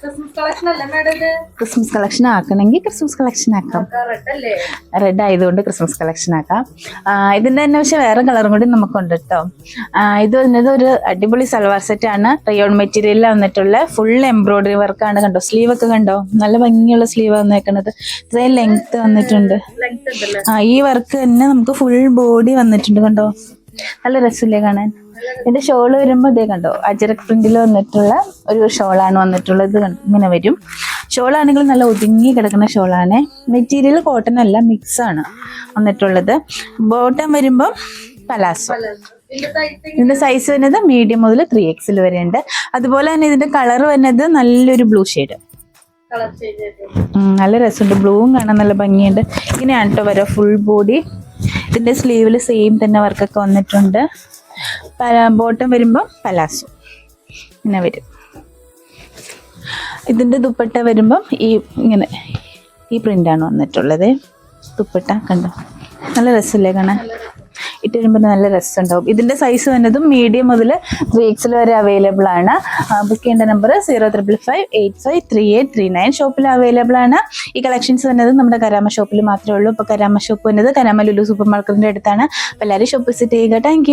Christmas collection ആക്കണമെങ്കിൽ Christmas collection ആക്കാം. Red ആയതുകൊണ്ട് Christmas collection ആക്കാം. ഇതിന്റെ തന്നെ പക്ഷെ വേറെ കളറും കൂടി നമുക്കുണ്ട് കേട്ടോ. ഇത് വന്നത് ഒരു അടിപൊളി സൽവാർ സെറ്റ് ആണ്. റയോൺ മെറ്റീരിയലിൽ വന്നിട്ടുള്ള ഫുൾ എംബ്രോയിഡറി വർക്കാണ്. കണ്ടോ, സ്ലീവ് ഒക്കെ കണ്ടോ, നല്ല ഭംഗിയുള്ള സ്ലീവ് വന്നേക്കുന്നത്. ഇത്രയും ലെങ്ത് വന്നിട്ടുണ്ട്. ഈ വർക്ക് തന്നെ നമുക്ക് ഫുൾ ബോഡി വന്നിട്ടുണ്ട്. കണ്ടോ, നല്ല രസമില്ലേ കാണാൻ. ഇതിന്റെ ഷോള് വരുമ്പോ ഇതേ കണ്ടോ, അജരക് പ്രിന്റിൽ വന്നിട്ടുള്ള ഒരു ഷോളാണ് വന്നിട്ടുള്ളത്. ഇങ്ങനെ വരും. ഷോളാണെങ്കിൽ നല്ല ഒതുങ്ങി കിടക്കുന്ന ഷോളാണ്. മെറ്റീരിയൽ കോട്ടൺ അല്ല, മിക്സ് ആണ് വന്നിട്ടുള്ളത്. ബോട്ടം വരുമ്പോ പലാസോ. ഇതിന്റെ സൈസ് വരുന്നത് മീഡിയം മുതൽ 3XL വരെ ഉണ്ട്. അതുപോലെ തന്നെ ഇതിന്റെ കളർ വരുന്നത് നല്ലൊരു ബ്ലൂ ഷെയ്ഡ്. നല്ല രസമുണ്ട്. ബ്ലൂവും കാണാൻ നല്ല ഭംഗിയുണ്ട്. ഇങ്ങനെയാണ് കേട്ടോ വരാം ഫുൾ ബോഡി. ഇതിന്റെ സ്ലീവിൽ സെയിം തന്നെ വർക്കൊക്കെ വന്നിട്ടുണ്ട്. ബോട്ടം വരുമ്പോൾ പലാസോ ഇങ്ങനെ വരും. ഇതിന്റെ ദുപ്പട്ട വരുമ്പം ഇങ്ങനെ ഈ പ്രിന്റാണ് വന്നിട്ടുള്ളത്. ദുപ്പട്ട കണ്ടോ, നല്ല രസമില്ലേ കാണാൻ. ഇട്ട് വരുമ്പോൾ നല്ല രസമുണ്ടാവും. ഇതിന്റെ സൈസ് വന്നതും മീഡിയം മുതൽ 3XL വരെ അവൈലബിൾ ആണ്. ബുക്ക് ചെയ്യേണ്ട നമ്പർ 055853839. ഷോപ്പിൽ അവൈലബിൾ ആണ്. ഈ കളക്ഷൻസ് വന്നത് നമ്മുടെ കരാമ ഷോപ്പിൽ മാത്രമേ ഉള്ളൂ. ഇപ്പോൾ കരാമ ഷോപ്പ് വന്നത് കരാമ ലുലു സൂപ്പർ മാർക്കറ്റിന്റെ അടുത്താണ്. അപ്പോൾ എല്ലാവരും ഷോപ്പ് വിസിറ്റ് ചെയ്യുക. താങ്ക്